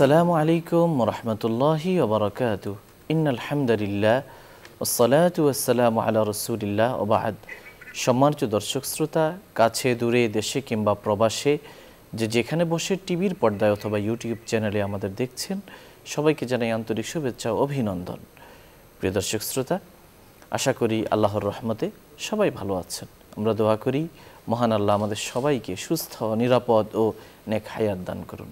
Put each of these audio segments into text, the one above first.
আসসালামু আলাইকুম ওয়া রাহমাতুল্লাহি ওয়া বারাকাতুহু। ইন্নাল হামদুলিল্লাহ ওয়াসসালাতু ওয়াসসালামু আলা রাসূলিল্লাহ ওয়া বা'দ। সম্মানিত দর্শক শ্রোতা, কাছে দূরে, দেশে কিংবা প্রবাসে, যেখানে বসে টিভির পর্দায় অথবা ইউটিউব চ্যানেলে আমাদের দেখছেন, সবাইকে জানাই আন্তরিক শুভেচ্ছা ও অভিনন্দন। প্রিয় দর্শক শ্রোতা, আশা করি আল্লাহর রহমতে সবাই ভালো আছেন। আমরা দোয়া করি মহান আল্লাহ আমাদের সবাইকে সুস্থ, নিরাপদ ও নেক হায়াত দান করুন।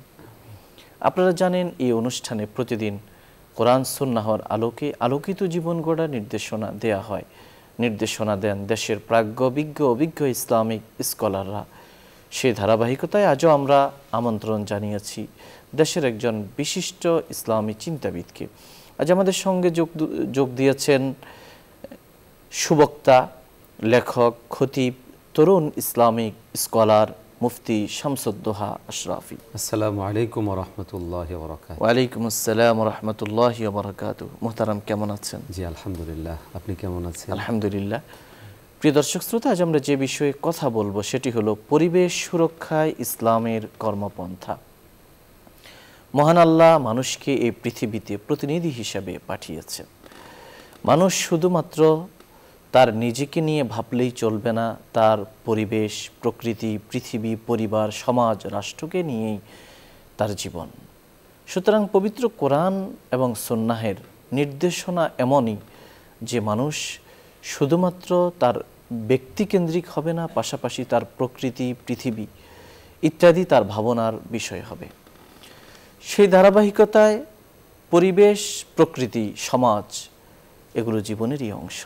আপনারা জানেন, এই অনুষ্ঠানে প্রতিদিন কোরআন সুন্নাহর আলোকে আলোকিত জীবন গড়ার নির্দেশনা দেয়া হয়। নির্দেশনা দেন দেশের প্রাজ্ঞ, অভিজ্ঞ ইসলামিক স্কলাররা। সেই ধারাবাহিকতায় আজও আমরা আমন্ত্রণ জানিয়েছি দেশের একজন বিশিষ্ট ইসলামী চিন্তাবিদকে। আজ আমাদের সঙ্গে যোগ দিয়েছেন সুবক্তা, লেখক, খতিব, তরুণ ইসলামিক স্কলার মুফতি শামসুদ্দোহা আশরাফি। আসসালামু আলাইকুম ওয়া রাহমাতুল্লাহি ওয়া বারাকাতুহু। ওয়া আলাইকুম আসসালাম ওয়া রাহমাতুল্লাহি ওয়া বারাকাতুহু। মুহতারাম, কেমন আছেন? জি আলহামদুলিল্লাহ, আপনি কেমন আছেন? আলহামদুলিল্লাহ। প্রিয় দর্শক শ্রোতা, আজ আমরা যে বিষয়ে কথা বলবো সেটি হলো পরিবেশ সুরক্ষায় ইসলামের কর্মপন্থা। মহান আল্লাহ মানুষকে এই পৃথিবীতে প্রতিনিধি হিসাবে পাঠিয়েছে। মানুষ শুধুমাত্র তার নিজেকে নিয়ে ভাবলেই চলবে না, তার পরিবেশ, প্রকৃতি, পৃথিবী, পরিবার, সমাজ, রাষ্ট্রকে নিয়েই তার জীবন। সুতরাং পবিত্র কোরআন এবং সুন্নাহের নির্দেশনা এমনই যে মানুষ শুধুমাত্র তার ব্যক্তিকেন্দ্রিক হবে না, পাশাপাশি তার প্রকৃতি, পৃথিবী ইত্যাদি তার ভাবনার বিষয় হবে। সেই ধারাবাহিকতায় পরিবেশ, প্রকৃতি, সমাজ এগুলো জীবনেরই অংশ।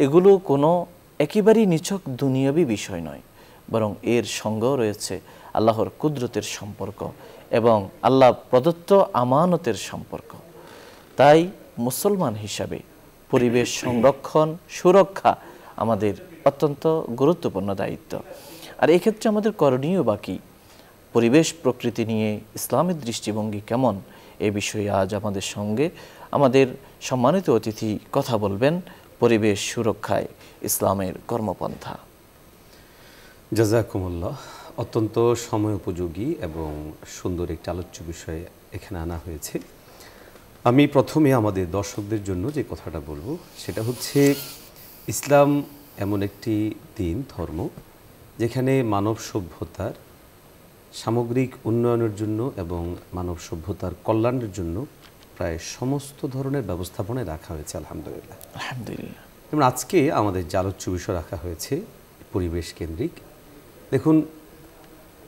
এগুলো কোনো একেবারেই নিছক দুনিয়াবী বিষয় নয়, বরং এর সঙ্গেও রয়েছে আল্লাহর কুদরতের সম্পর্ক এবং আল্লাহ প্রদত্ত আমানতের সম্পর্ক। তাই মুসলমান হিসাবে পরিবেশ সংরক্ষণ, সুরক্ষা আমাদের অত্যন্ত গুরুত্বপূর্ণ দায়িত্ব। আর এক্ষেত্রে আমাদের করণীয় বাকি পরিবেশ, প্রকৃতি নিয়ে ইসলামের দৃষ্টিভঙ্গি কেমন, এ বিষয়ে আজ আমাদের সঙ্গে আমাদের সম্মানিত অতিথি কথা বলবেন। পরিবেশ সুরক্ষায় ইসলামের কর্মপন্থা। জাযাকুমুল্লাহ। অত্যন্ত সময় উপযোগী এবং সুন্দর একটি আলোচ্য বিষয় এখানে আনা হয়েছে। আমি প্রথমে আমাদের দর্শকদের জন্য যে কথাটা বলবো সেটা হচ্ছে, ইসলাম এমন একটি দিন, ধর্ম, যেখানে মানব সভ্যতার সামগ্রিক উন্নয়নের জন্য এবং মানব সভ্যতার কল্যাণের জন্য প্রায় সমস্ত ধরনের ব্যবস্থাপনায় রাখা হয়েছে। আলহামদুলিল্লাহ। আলহামদুলিল্লাহ। যেমন আজকে আমাদের যে আলোচ্য বিষয় রাখা হয়েছে পরিবেশ কেন্দ্রিক। দেখুন,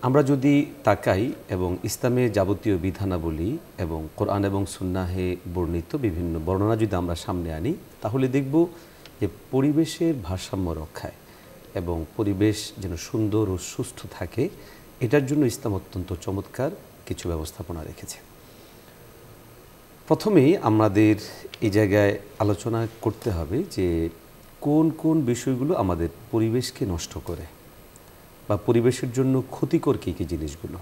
আমরা যদি তাকাই এবং ইসলামের যাবতীয় বিধানাবলী এবং কোরআন এবং সুন্নাহে বর্ণিত বিভিন্ন বর্ণনা যদি আমরা সামনে আনি, তাহলে দেখব যে পরিবেশের ভারসাম্য রক্ষায় এবং পরিবেশ যেন সুন্দর ও সুস্থ থাকে, এটার জন্য ইসলাম অত্যন্ত চমৎকার কিছু ব্যবস্থাপনা রেখেছে। প্রথমেই আমাদের এই জায়গায় আলোচনা করতে হবে যে কোন কোন বিষয়গুলো আমাদের পরিবেশকে নষ্ট করে বা পরিবেশের জন্য ক্ষতিকর কী কী জিনিসগুলো।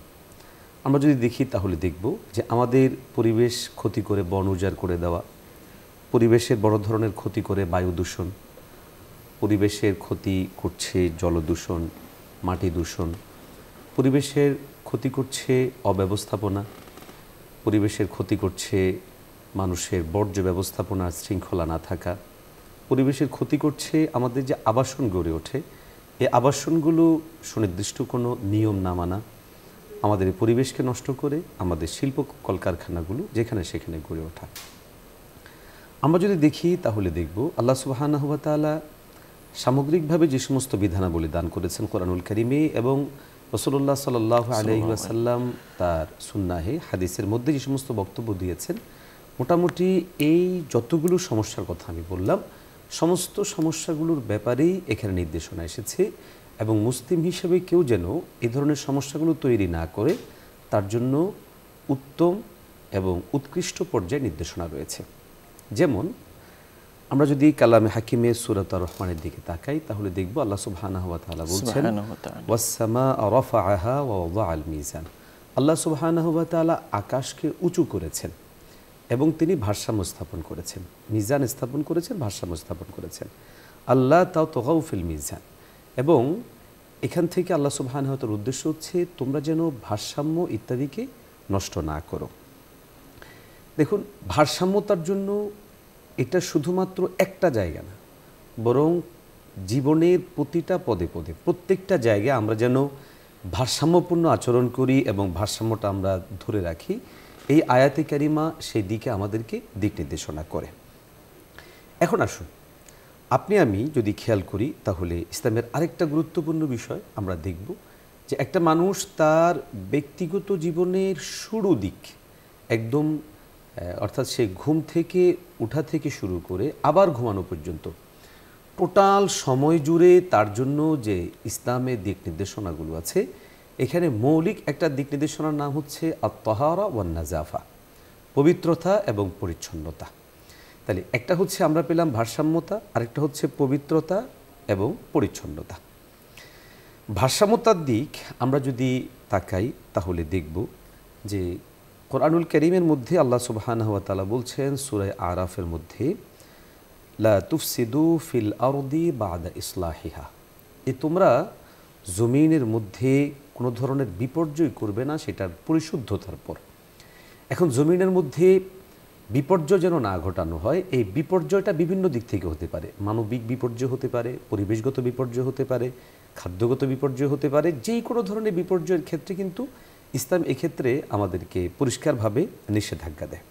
আমরা যদি দেখি তাহলে দেখব যে আমাদের পরিবেশ ক্ষতি করে বন উজাড় করে দেওয়া, পরিবেশের বড় ধরনের ক্ষতি করে বায়ু দূষণ, পরিবেশের ক্ষতি করছে জলদূষণ, মাটি দূষণ, পরিবেশের ক্ষতি করছে অব্যবস্থাপনা, পরিবেশের ক্ষতি করছে মানুষের বর্জ্য ব্যবস্থাপনার শৃঙ্খলা না থাকা, পরিবেশের ক্ষতি করছে আমাদের যে আবাসন গড়ে ওঠে, এই আবাসনগুলো সুনির্দিষ্ট কোনো নিয়ম না মানা, আমাদের এই পরিবেশকে নষ্ট করে আমাদের শিল্প কলকারখানাগুলো যেখানে সেখানে গড়ে ওঠা। আমরা যদি দেখি তাহলে দেখব আল্লাহ সুবহানাহু ওয়া তাআলা সামগ্রিকভাবে যে সমস্ত বিধানাবলী দান করেছেন কোরআনুল কারিমে এবং রাসূলুল্লাহ সাল্লাল্লাহু আলাইহি ওয়াসাল্লাম তার সুন্নাহে হাদিসের মধ্যে যে সমস্ত বক্তব্য দিয়েছেন, মোটামুটি এই যতগুলো সমস্যার কথা আমি বললাম, সমস্ত সমস্যাগুলোর ব্যাপারেই এখানে নির্দেশনা এসেছে এবং মুসলিম হিসেবে কেউ যেন এই ধরনের সমস্যাগুলো তৈরি না করে তার জন্য উত্তম এবং উৎকৃষ্ট পর্যায়ে নির্দেশনা রয়েছে। যেমন আমরা যদি কালামে হাকিমে সূরাত আর-রহমানের দিকে তাকাই তাহলে দেখব আল্লাহ সুবহানাহু ওয়া তাআলা বলছেন, ওয়াস-সামা রাফাআহা ওয়া ওয়াদাআল মিজান। আল্লাহ সুবহানাহু ওয়া তাআলা আকাশকে উঁচু করেছেন এবং তিনি ভারসাম্য স্থাপন করেছেন, মিজান স্থাপন করেছেন, ভারসাম্য স্থাপন করেছেন। আল্লাহ তাগউ ফিল মিজান, এবং এখান থেকে আল্লাহ সুবহানাহু ওয়া তাআলার উদ্দেশ্য হচ্ছে তোমরা যেন ভারসাম্য ইত্যাদিকে নষ্ট না করো। দেখুন, ভারসাম্যতার জন্য এটা শুধুমাত্র একটা জায়গা না, বরং জীবনের প্রতিটা পদে পদে প্রত্যেকটা জায়গায় আমরা যেন ভারসাম্যপূর্ণ আচরণ করি এবং ভারসাম্যটা আমরা ধরে রাখি, এই আয়াতে কারিমা সেই দিকে আমাদেরকে দিক নির্দেশনা করে। এখন আসুন, আপনি আমি যদি খেয়াল করি তাহলে ইসলামের আরেকটা গুরুত্বপূর্ণ বিষয় আমরা দেখব যে একটা মানুষ তার ব্যক্তিগত জীবনের শুরু দিক একদম অর্থাৎ সে ঘুম থেকে উঠা থেকে শুরু করে আবার ঘুমানো পর্যন্ত টোটাল সময় জুড়ে তার জন্য যে ইসলামের দিক নির্দেশনাগুলো আছে, এখানে মৌলিক একটা দিক নির্দেশনার নাম হচ্ছে আত-তাহারা ওয়ান নাজাফা, পবিত্রতা এবং পরিচ্ছন্নতা। তাহলে একটা হচ্ছে আমরা পেলাম ভারসাম্যতা, আরেকটা হচ্ছে পবিত্রতা এবং পরিচ্ছন্নতা। ভারসাম্যতার দিক আমরা যদি তাকাই তাহলে দেখব যে কোরআনুল কারীমের মধ্যে আল্লাহ সুবহানাহু ওয়া তাআলা বলছেন সূরা আরাফের মধ্যে, লা তুফসিদু ফিল আরদি বা'দা ইসলাহিহা, তোমরা জমিনের মধ্যে কোনো ধরনের বিপর্যয় করবে না সেটার পরিশুদ্ধতার পর। এখন জমিনের মধ্যে বিপর্যয় যেন না ঘটানো হয়, এই বিপর্যয়টা বিভিন্ন দিক থেকে হতে পারে। মানবিক বিপর্যয় হতে পারে, পরিবেশগত বিপর্যয় হতে পারে, খাদ্যগত বিপর্যয় হতে পারে। যেই কোনো ধরনের বিপর্যয়ের ক্ষেত্রে কিন্তু ইসলাম এক্ষেত্রে আমাদেরকে পরিষ্কারভাবে নিষেধাজ্ঞা দেয়।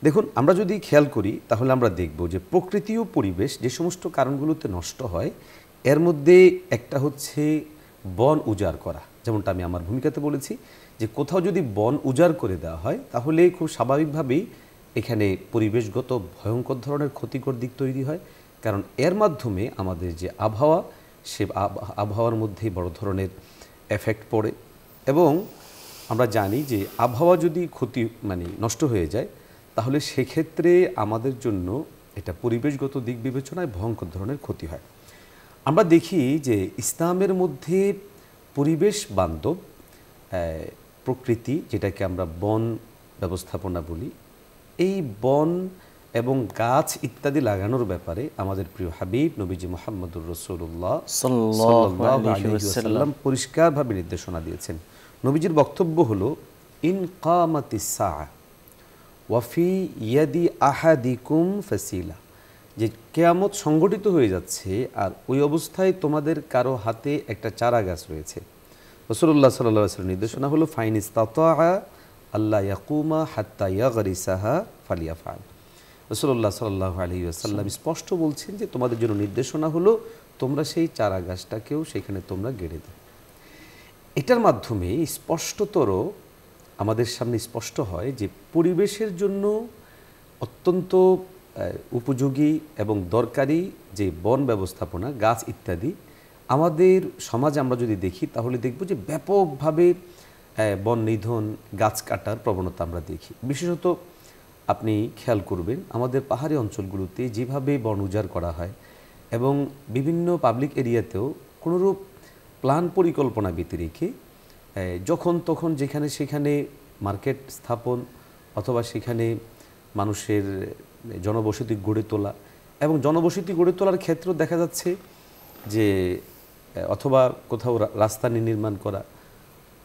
দেখুন, আমরা যদি খেয়াল করি তাহলে আমরা দেখব যে প্রকৃতি ও পরিবেশ যে সমস্ত কারণগুলোতে নষ্ট হয়, এর মধ্যে একটা হচ্ছে বন উজাড় করা। যেমনটা আমি আমার ভূমিকাতে বলেছি যে কোথাও যদি বন উজাড় করে দেওয়া হয় তাহলে খুব স্বাভাবিকভাবেই এখানে পরিবেশগত ভয়ঙ্কর ধরনের ক্ষতিকর দিক তৈরি হয়, কারণ এর মাধ্যমে আমাদের যে আবহাওয়া, সে আবহাওয়ার মধ্যে বড় ধরনের এফেক্ট পড়ে। এবং আমরা জানি যে আবহাওয়া যদি নষ্ট হয়ে যায় তাহলে সেক্ষেত্রে আমাদের জন্য এটা পরিবেশগত দিক বিবেচনায় ভয়ঙ্কর ধরনের ক্ষতি হয়। আমরা দেখি যে ইসলামের মধ্যে পরিবেশ বান্ধব প্রকৃতি, যেটাকে আমরা বন ব্যবস্থাপনা বলি, এই বন এবং গাছ ইত্যাদি লাগানোর ব্যাপারে আমাদের প্রিয় হাবিব নবীজি মুহাম্মদুর রাসূলুল্লাহ সাল্লাল্লাহু আলাইহি ওয়াসাল্লাম পরিষ্কারভাবে নির্দেশনা দিয়েছেন। নবীজির বক্তব্য হলো, ইন কামাতিস সাআ ওয়া ফি ইয়াদি আহাদিকুম ফাসিলা, যে কিয়ামত সংগঠিত হয়ে যাচ্ছে আর ওই অবস্থায় তোমাদের কারো হাতে একটা চারা গাছ রয়েছে। রাসূলুল্লাহ সাল্লাল্লাহু আলাইহি ওয়াসাল্লাম নির্দেশনা হলো, ফাইন ইসতাতাআ আল্লা ইয়াকুমা হাত্তা ইয়াগরিসাহা ফালিয়াফআল। রাসূলুল্লাহ সাল্লাল্লাহু আলাইহি ওয়াসাল্লাম স্পষ্ট বলছেন যে তোমাদের জন্য নির্দেশনা হলো তোমরা সেই চারা গাছটাকেও সেখানে তোমরা গেড়ে দাও। এটার মাধ্যমে স্পষ্টতর আমাদের সামনে স্পষ্ট হয় যে পরিবেশের জন্য অত্যন্ত উপযোগী এবং দরকারি যে বন ব্যবস্থাপনা, গাছ ইত্যাদি, আমাদের সমাজে আমরা যদি দেখি তাহলে দেখব যে ব্যাপকভাবে বন নিধন, গাছ কাটার প্রবণতা আমরা দেখি। বিশেষত আপনি খেয়াল করবেন আমাদের পাহাড়ি অঞ্চলগুলোতে যেভাবে বন উজাড় করা হয় এবং বিভিন্ন পাবলিক এরিয়াতেও কোনোরূপ প্ল্যান পরিকল্পনা ব্যতিরেকে যখন তখন যেখানে সেখানে মার্কেট স্থাপন অথবা সেখানে মানুষের জনবসতি গড়ে তোলা, এবং জনবসতি গড়ে তোলার ক্ষেত্রেও দেখা যাচ্ছে যে অথবা কোথাও রাস্তা নির্মাণ করা,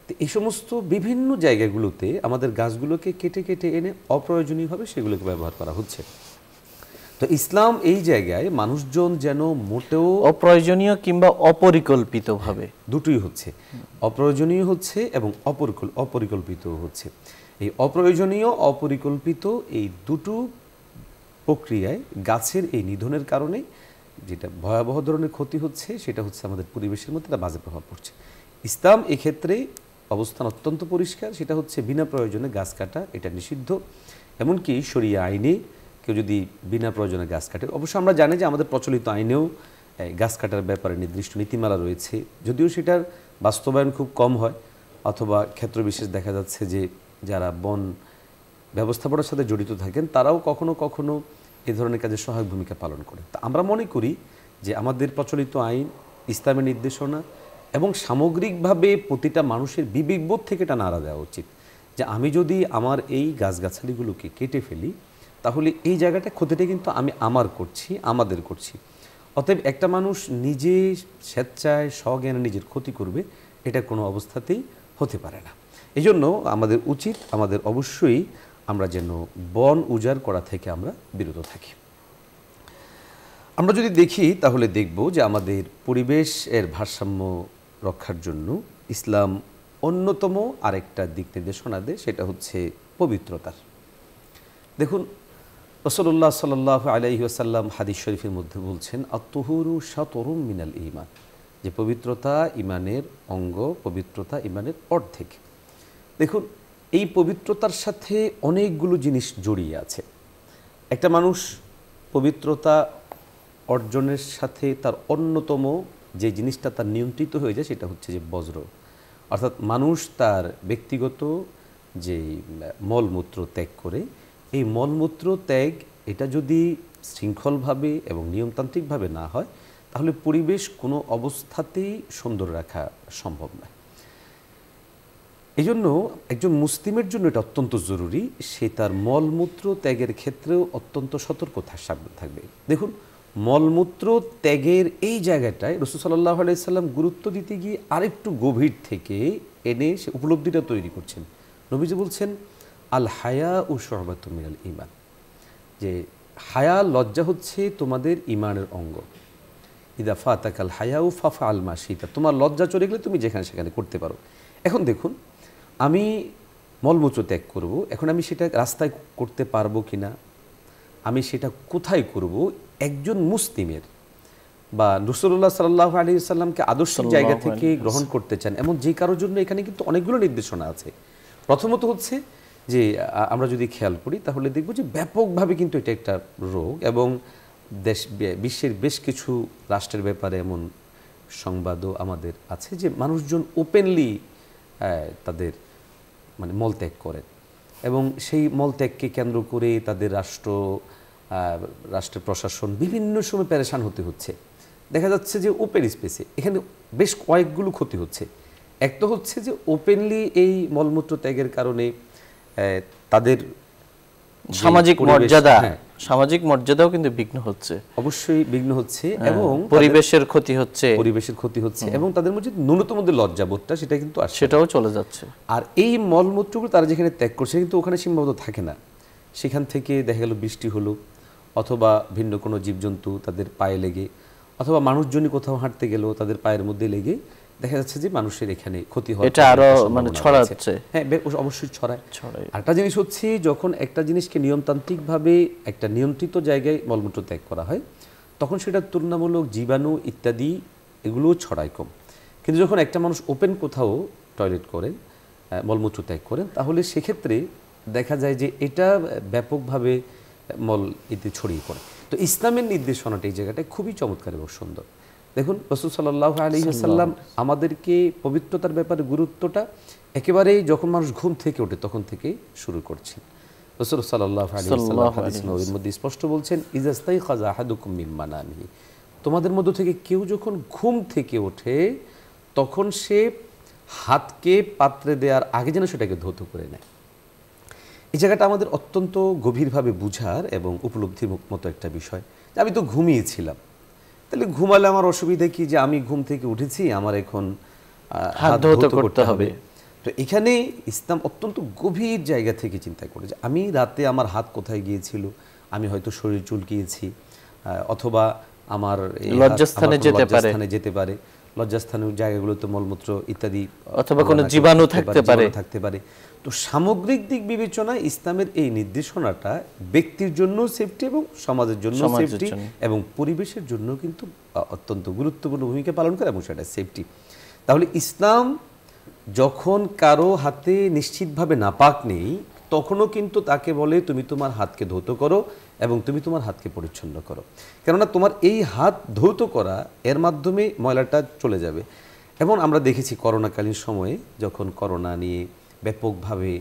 তো এই সমস্ত বিভিন্ন জায়গাগুলোতে আমাদের গাছগুলোকে কেটে কেটে এনে অপ্রয়োজনীয়ভাবে সেগুলোকে ব্যবহার করা হচ্ছে। তো ইসলাম এই জায়গায় মানুষজন যেন মোটেও অপ্রয়োজনীয় কিংবা অপরিকল্পিতভাবে দুটোই হচ্ছে, অপ্রয়োজনীয় হচ্ছে এবং অপরিকল্পিত হচ্ছে। এই অপ্রয়োজনীয় অপরিকল্পিত এই দুটো প্রক্রিয়ায় গাছের এই নিধনের কারণে যেটা ভয়াবহ ধরনের ক্ষতি হচ্ছে সেটা হচ্ছে আমাদের পরিবেশের মধ্যে একটা বাজে প্রভাব পড়ছে। ইসলাম এক্ষেত্রে অবস্থান অত্যন্ত পরিষ্কার, সেটা হচ্ছে বিনা প্রয়োজনে গাছ কাটা এটা নিষিদ্ধ। এমনকি শরিয়া আইনে কেউ যদি বিনা প্রয়োজনে গাছ কাটে, অবশ্য আমরা জানি যে আমাদের প্রচলিত আইনেও গাছ কাটার ব্যাপারে নির্দিষ্ট নীতিমালা রয়েছে, যদিও সেটার বাস্তবায়ন খুব কম হয় অথবা ক্ষেত্রবিশেষ দেখা যাচ্ছে যে যারা বন ব্যবস্থাপনার সাথে জড়িত থাকেন তারাও কখনো কখনো এই ধরনের কাজে সহায়ক ভূমিকা পালন করে। তা আমরা মনে করি যে আমাদের প্রচলিত আইন, ইসলামের নির্দেশনা এবং সামগ্রিকভাবে প্রতিটা মানুষের বিবেকবোধ থেকে এটা নাড়া দেওয়া উচিত যে আমি যদি আমার এই গাছগাছালিগুলোকে কেটে ফেলি তাহলে এই জায়গাটা ক্ষতিটা কিন্তু আমি আমাদের করছি। অতএব একটা মানুষ নিজে স্বেচ্ছায় স্বজ্ঞানে নিজের ক্ষতি করবে, এটা কোনো অবস্থাতেই হতে পারে না। এই জন্য আমাদের উচিত, আমাদের অবশ্যই আমরা যেন বন উজাড় করা থেকে আমরা বিরত থাকি। আমরা যদি দেখি তাহলে দেখব যে আমাদের পরিবেশের ভারসাম্য রক্ষার জন্য ইসলাম অন্যতম আরেকটা দিক নির্দেশনা দেয়, সেটা হচ্ছে পবিত্রতার। দেখুন, রাসূলুল্লাহ সাল্লাল্লাহু আলাইহি ওয়াসাল্লাম হাদিস শরীফের মধ্যে বলছেন, আত-তুহুরু শাতরুম মিনাল ঈমান, যে পবিত্রতা ঈমানের অঙ্গ, পবিত্রতা ঈমানের অর্ধেক। দেখুন, এই পবিত্রতার সাথে অনেকগুলো জিনিস জড়িয়ে আছে। একটা মানুষ পবিত্রতা অর্জনের সাথে তার অন্যতম যে জিনিসটা তার নিয়ন্ত্রিত হয়ে যায় সেটা হচ্ছে যে বজ্র, অর্থাৎ মানুষ তার ব্যক্তিগত যে মলমূত্র ত্যাগ করে, এই মলমূত্র ত্যাগ এটা যদি শৃঙ্খলভাবে এবং নিয়মতান্ত্রিকভাবে না হয় তাহলে পরিবেশ কোনো অবস্থাতেই সুন্দর রাখা সম্ভব নয়। এই জন্য একজন মুসলিমের জন্য এটা অত্যন্ত জরুরি, সে তার মলমূত্র ত্যাগের ক্ষেত্রেও অত্যন্ত সতর্ক থাকবে। দেখুন, মলমূত্র ত্যাগের এই জায়গাটায় রাসূল সাল্লাল্লাহু আলাইহি সাল্লাম গুরুত্ব দিতে গিয়ে আরেকটু গভীর থেকে এনে সে উপলব্ধিটা তৈরি করছেন। নবীজি বলছেন, আল হায়া ও শু'বাতুম মিনাল ঈমান, যে হায়া, লজ্জা হচ্ছে তোমাদের ঈমানের অঙ্গ। ইদা ফাতাকাল হায়াউ ফাফআল মা শিতা, তোমার লজ্জা চলে গেলে তুমি যেখানে সেখানে করতে পারো। এখন দেখুন, আমি মলমূত্র ত্যাগ করব, এখন আমি সেটা রাস্তায় করতে পারবো কিনা, আমি সেটা কোথায় করব, একজন মুসলিমের বা রাসূলুল্লাহ সাল্লাল্লাহু আলাইহি ওয়াসাল্লামকে আদর্শিক জায়গা থেকে গ্রহণ করতে চান এমন যে কারোর জন্য এখানে কিন্তু অনেকগুলো নির্দেশনা আছে। প্রথমত হচ্ছে যে আমরা যদি খেয়াল করি তাহলে দেখব যে ব্যাপকভাবে কিন্তু এটা একটা রোগ, এবং বিশ্বের বেশ কিছু রাষ্ট্রের ব্যাপারে এমন সংবাদও আমাদের আছে যে মানুষজন ওপেনলি তাদের মানে মলত্যাগ করেন, এবং সেই মলত্যাগকে কেন্দ্র করে তাদের রাষ্ট্রের প্রশাসন বিভিন্ন সময় পেরেশান হতে হচ্ছে। দেখা যাচ্ছে যে ওপেন স্পেসে এখানে বেশ কয়েকগুলো ক্ষতি হচ্ছে। এক তো হচ্ছে যে ওপেনলি এই মলমূত্র ত্যাগের কারণে তাদের সামাজিক মর্যাদাও কিন্তু বিঘ্ন হচ্ছে, অবশ্যই বিঘ্ন হচ্ছে, এবং পরিবেশের ক্ষতি হচ্ছে, এবং তাদের মধ্যে ন্যূনতম যে লজ্জাবোধটা সেটা কিন্তু সেটাও চলে যাচ্ছে। আর এই মলমূত্রগুলো তারা যেখানে ত্যাগ করছে কিন্তু ওখানে সীমাবদ্ধ থাকে না, সেখান থেকে দেখা গেল বৃষ্টি হলো, অথবা ভিন্ন কোনো জীবজন্তু তাদের পায়ে লেগে, অথবা মানুষজনই কোথাও হাঁটতে গেল তাদের পায়ের মধ্যে লেগে দেখা যাচ্ছে যে মানুষের এখানে ক্ষতি হয়, এটা আরো মানে ছড়াচ্ছে। হ্যাঁ, অবশ্যই ছড়ায়। আরেকটা জিনিস হচ্ছে, যখন একটা জিনিসকে নিয়মতান্ত্রিকভাবে একটা নিয়ন্ত্রিত জায়গায় মলমূত্র ত্যাগ করা হয় তখন সেটা তুলনামূলক জীবাণু ইত্যাদি এগুলোও ছড়ায় কম। কিন্তু যখন একটা মানুষ ওপেন কোথাও টয়লেট করেন, মলমূত্র ত্যাগ করেন, তাহলে সেক্ষেত্রে দেখা যায় যে এটা ব্যাপকভাবে মল এতে ছড়িয়ে পড়ে। তো ইসলামের নির্দেশনাটা এই জায়গাটায় খুবই চমৎকার এবং সুন্দর। দেখুন, রাসূল সাল্লাল্লাহু আলাইহি ওয়াসাল্লাম আমাদেরকে পবিত্রতার ব্যাপারে গুরুত্বটা একেবারেই যখন মানুষ ঘুম থেকে ওঠে তখন থেকে শুরু করছেন। রাসূল সাল্লাল্লাহু আলাইহি ওয়াসাল্লাম হাদিস নববীর মধ্যে স্পষ্ট বলছেন, ইযাস্তাইখাযা আহাদুকুম মিন মানামিহি, তোমাদের মধ্য থেকে কেউ যখন ঘুম থেকে ওঠে তখন সে হাতকে পাত্রে দেওয়ার আগে যেন সেটাকে ধৌত করে নেয়। এই জায়গাটা আমাদের অত্যন্ত গভীরভাবে বুঝার এবং উপলব্ধির মতো একটা বিষয়। আমি তো ঘুমিয়েছিলাম, তাহলে ঘুমালে আমার অসুবিধা কি, যে আমি ঘুম থেকে উঠেছি আমার এখন হাত ধৌত করতে হবে। তো এখানে ইসলাম অত্যন্ত গভীর জায়গা থেকে চিন্তা করে যে আমি রাতে আমার হাত কোথায় গিয়েছিল, আমি হয়তো শরীর চুলকিয়েছি, অথবা আমার লজ্জাস্থানে যেতে পারে, লজ্জাস্থানের জায়গাগুলোতে মলমূত্র ইত্যাদি, অথবা কোনো জীবাণু থাকতে পারে। তো সামগ্রিক দিক বিবেচনায় ইসলামের এই নির্দেশনাটা ব্যক্তির জন্য সেফটি এবং সমাজের জন্য সেফটি এবং পরিবেশের জন্য কিন্তু অত্যন্ত গুরুত্বপূর্ণ ভূমিকা পালন করে, এবং সেটা সেফটি। তাহলে ইসলাম যখন কারো হাতে নিশ্চিতভাবে নাপাক নেই তখনও কিন্তু তাকে বলে তুমি তোমার হাতকে ধৌত করো এবং তুমি তোমার হাতকে পরিচ্ছন্ন করো, কেননা তোমার এই হাত ধৌত করা এর মাধ্যমে ময়লাটা চলে যাবে। এবং আমরা দেখেছি করোনাকালীন সময়ে যখন করোনা নিয়ে ব্যাপকভাবে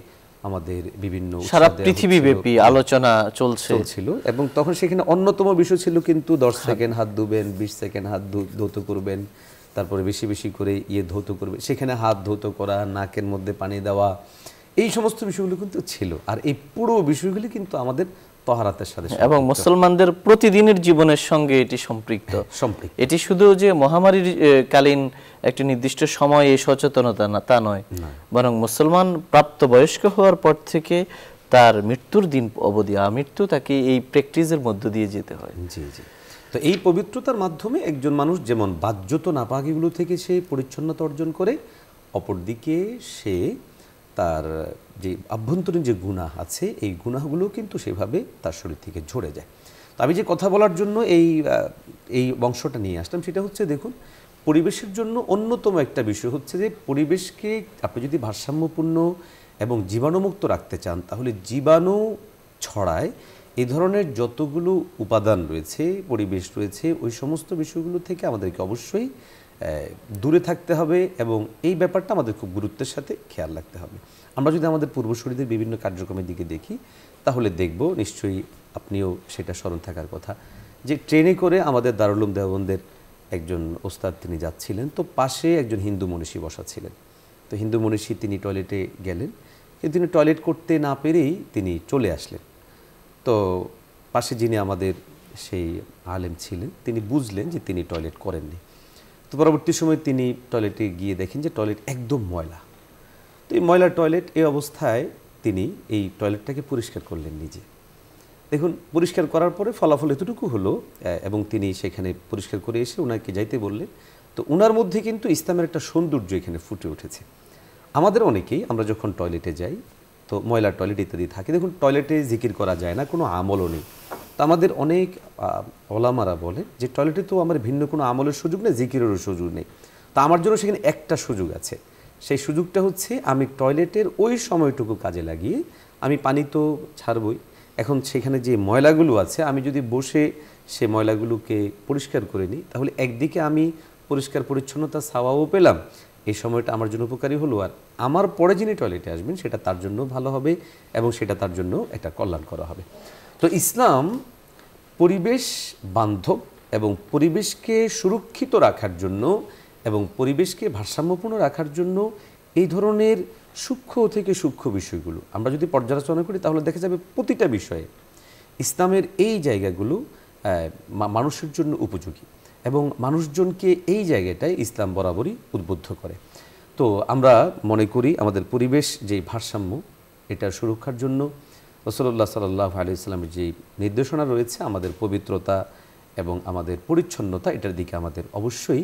আমাদের বিভিন্ন সারা পৃথিবীব্যাপী আলোচনা চলছিল, এবং তখন সেখানে অন্যতম বিষয় ছিল কিন্তু 10 সেকেন্ড হাত ধুবেন, 20 সেকেন্ড হাত ধৌত করবেন, তারপরে বেশি বেশি করে ধৌত করবে, সেখানে হাত ধৌত করা, নাকের মধ্যে পানি দেওয়া, এই সমস্ত বিষয়গুলো কিন্তু ছিল। আর এই পুরো বিষয়গুলি কিন্তু আমাদের তাহারাতের সাথে এবং মুসলমানদের প্রতিদিনের জীবনের সঙ্গে এটি সম্পৃক্ত। এটি শুধু যে মহামারীর কালীন একটি নির্দিষ্ট সময় এই সচেতনতা না, তা নয়, বরং মুসলমান প্রাপ্তবয়স্ক হওয়ার পর থেকে তার মৃত্যুর দিন অবধি আমৃত্যু তাকে এই প্র্যাকটিসের মধ্য দিয়ে যেতে হয়। জি জি। তো এই পবিত্রতার মাধ্যমে একজন মানুষ যেমন বাহ্যত নাপাকিগুলো থেকে সে পরিচ্ছন্নতা অর্জন করে, অপরদিকে সে তার যে আভ্যন্তরীণ যে গুনাহ আছে এই গুনাহগুলো কিন্তু সেভাবে তার শরীর থেকে ঝরে যায়। তো আমি যে কথা বলার জন্য এই বংশটা নিয়ে আসলাম সেটা হচ্ছে, দেখুন, পরিবেশের জন্য অন্যতম একটা বিষয় হচ্ছে যে পরিবেশকে আপনি যদি ভারসাম্যপূর্ণ এবং জীবাণুমুক্ত রাখতে চান, তাহলে জীবাণু ছড়ায় এই ধরনের যতগুলো উপাদান রয়েছে, পরিবেশ রয়েছে, ওই সমস্ত বিষয়গুলো থেকে আমাদেরকে অবশ্যই দূরে থাকতে হবে এবং এই ব্যাপারটা আমাদের খুব গুরুত্বের সাথে খেয়াল রাখতে হবে। আমরা যদি আমাদের পূর্বসূরিদের বিভিন্ন কার্যক্রমের দিকে দেখি তাহলে দেখব, নিশ্চয়ই আপনিও সেটা স্মরণ থাকার কথা, যে ট্রেনে করে আমাদের দারুল উলুম দেওবন্দের একজন ওস্তাদ তিনি যাচ্ছিলেন, তো পাশে একজন হিন্দু মনীষী বসা ছিলেন। তো হিন্দু মনীষী তিনি টয়লেটে গেলেন, কিন্তু তিনি টয়লেট করতে না পেরেই তিনি চলে আসলেন। তো পাশে যিনি আমাদের সেই আলেম ছিলেন তিনি বুঝলেন যে তিনি টয়লেট করেননি। তো পরবর্তী সময় তিনি টয়লেটে গিয়ে দেখেন যে টয়লেট একদম ময়লা। তো এই ময়লা টয়লেট, এই অবস্থায় তিনি এই টয়লেটটাকে পরিষ্কার করলেন নিজে। দেখুন, পরিষ্কার করার পরে ফলাফল এতটুকু হলো, এবং তিনি সেখানে পরিষ্কার করে এসে ওনাকে যাইতে বললেন। তো ওনার মধ্যে কিন্তু ইসলামের একটা সৌন্দর্য এখানে ফুটে উঠেছে। আমাদের অনেকেই আমরা যখন টয়লেটে যাই, তো ময়লার টয়লেট ইত্যাদি থাকে, দেখুন টয়লেটে জিকির করা যায় না, কোনো আমলও নেই। তো আমাদের অনেক ওলামারা বলে যে টয়লেটে তো আমার ভিন্ন কোনো আমলের সুযোগ নেই, জিকিরেরও সুযোগ নেই। তো আমার জন্য সেখানে একটা সুযোগ আছে, সেই সুযোগটা হচ্ছে আমি টয়লেটের ওই সময়টুকু কাজে লাগিয়ে আমি পানি তো ছাড়বই, এখন সেখানে যে ময়লাগুলো আছে আমি যদি বসে সে ময়লাগুলোকে পরিষ্কার করে নিই, তাহলে একদিকে আমি পরিষ্কার পরিচ্ছন্নতা সাওয়াও পেলাম, এই সময়টা আমার জন্য উপকারী হলো, আর আমার পরে যিনি টয়লেটে আসবেন সেটা তার জন্য ভালো হবে এবং সেটা তার জন্য একটা কল্যাণ করা হবে। তো ইসলাম পরিবেশ বান্ধব এবং পরিবেশকে সুরক্ষিত রাখার জন্য এবং পরিবেশকে ভারসাম্যপূর্ণ রাখার জন্য এই ধরনের সূক্ষ্ম থেকে সূক্ষ্ম বিষয়গুলো আমরা যদি পর্যালোচনা করি তাহলে দেখা যাবে প্রতিটা বিষয়ে ইসলামের এই জায়গাগুলো মানুষের জন্য উপযোগী এবং মানুষজনকে এই জায়গাটায় ইসলাম বরাবরই উদ্বুদ্ধ করে। তো আমরা মনে করি আমাদের পরিবেশ যে ভারসাম্য, এটা সুরক্ষার জন্য রাসূলুল্লাহ সাল্লাল্লাহু আলাইহি ওয়াসাল্লামের যে নির্দেশনা রয়েছে, আমাদের পবিত্রতা এবং আমাদের পরিচ্ছন্নতা, এটার দিকে আমাদের অবশ্যই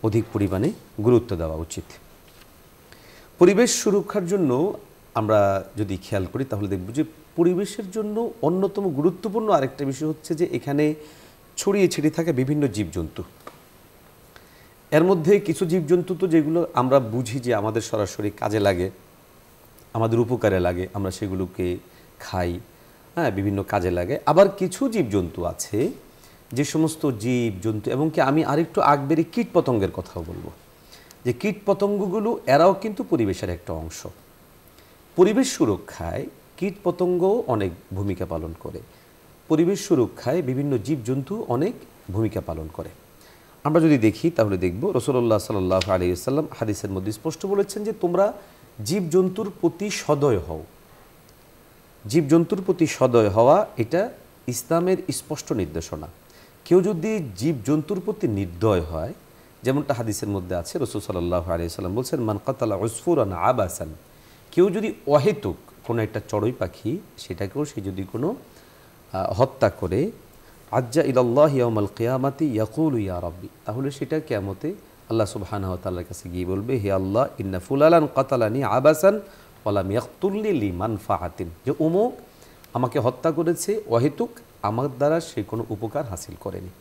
অধিক পরিমাণে গুরুত্ব দেওয়া উচিত। পরিবেশ সুরক্ষার জন্য আমরা যদি খেয়াল করি তাহলে দেখব যে পরিবেশের জন্য অন্যতম গুরুত্বপূর্ণ আরেকটা বিষয় হচ্ছে যে এখানে ছড়িয়ে ছিটিয়ে থাকা বিভিন্ন জীবজন্তু। এর মধ্যে কিছু জীবজন্তু তো যেগুলো আমরা বুঝি যে আমাদের সরাসরি কাজে লাগে, আমাদের উপকারে লাগে, আমরা সেগুলোকে খাই, হ্যাঁ, বিভিন্ন কাজে লাগে। আবার কিছু জীবজন্তু আছে যে সমস্ত জীবজন্তু, এবং কি আমি আরেকটু আগবেরি কীটপতঙ্গের কথাও বলবো, যে কীটপতঙ্গগুলো এরাও কিন্তু পরিবেশের একটা অংশ। পরিবেশ সুরক্ষায় কীটপতঙ্গও অনেক ভূমিকা পালন করে, পরিবেশ সুরক্ষায় বিভিন্ন জীবজন্তু অনেক ভূমিকা পালন করে। আমরা যদি দেখি তাহলে দেখব রাসূলুল্লাহ সাল্লাল্লাহু আলাইহি ওয়াসাল্লাম হাদিসের মধ্যে স্পষ্ট বলেছেন যে তোমরা জীবজন্তুর প্রতি সদয় হও। জীবজন্তুর প্রতি সদয় হওয়া এটা ইসলামের স্পষ্ট নির্দেশনা। কেউ যদি জীবজন্তুর প্রতি নির্দয় হয়, যেমনটা হাদিসের মধ্যে আছে, রাসূল সাল্লাল্লাহু আলাইহি ওয়াসাল্লাম বলছেন মান কাতালা উসফুরান আবাসান, কেউ যদি অহেতুক কোনো একটা চড়ুই পাখি সেটাকেও সে যদি কোনো হত্যা করে, আজ্জা ইলাল্লাহি ইয়াউমাল কিয়ামাতি ইয়াকুলু ইয়া রাব্বি, তাহলে সেটা কিয়ামতে আল্লাহ সুবহানাহু ওয়া তাআলার কাছে গিয়ে বলবে, হে আল্লাহ, ইন্না ফুলালান কাতালানি আবাসান ওয়ালাম ইয়াকতুলনি লিমানফাআতিন, যে অমুক আমাকে হত্যা করেছে অহেতুক, আমার দ্বারা সে কোনো উপকার হাসিল করেনি।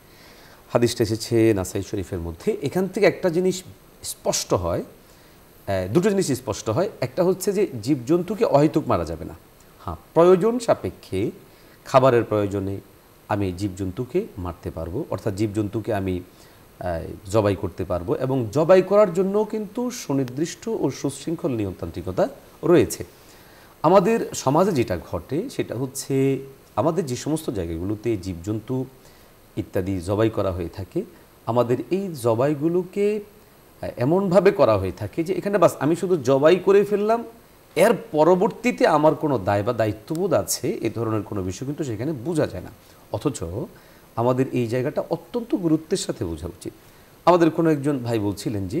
হাদিসটা এসেছে নাসাই শরীফের মধ্যে। এখান থেকে একটা জিনিস স্পষ্ট হয়, দুটো জিনিস স্পষ্ট হয়। একটা হচ্ছে যে জীবজন্তুকে অহেতুক মারা যাবে না, হ্যাঁ, প্রয়োজন সাপেক্ষে খাবারের প্রয়োজনে আমি জীবজন্তুকে মারতে পারবো, অর্থাৎ জীবজন্তুকে আমি জবাই করতে পারবো, এবং জবাই করার জন্য কিন্তু সুনির্দিষ্ট ও সুশৃঙ্খল নিয়মতান্ত্রিকতা রয়েছে। আমাদের সমাজে যেটা ঘটে সেটা হচ্ছে আমাদের যে সমস্ত জায়গাগুলোতে জীবজন্তু ইত্যাদি জবাই করা হয়ে থাকে, আমাদের এই জবাইগুলোকে এমনভাবে করা হয়ে থাকে যে এখানে বাস আমি শুধু জবাই করে ফেললাম, এর পরবর্তীতে আমার কোনো দায় বা দায়িত্ববোধ আছে এ ধরনের কোনো বিষয় কিন্তু সেখানে বোঝা যায় না। অথচ আমাদের এই জায়গাটা অত্যন্ত গুরুত্বের সাথে বোঝা উচিত। আমাদের কোনো একজন ভাই বলছিলেন যে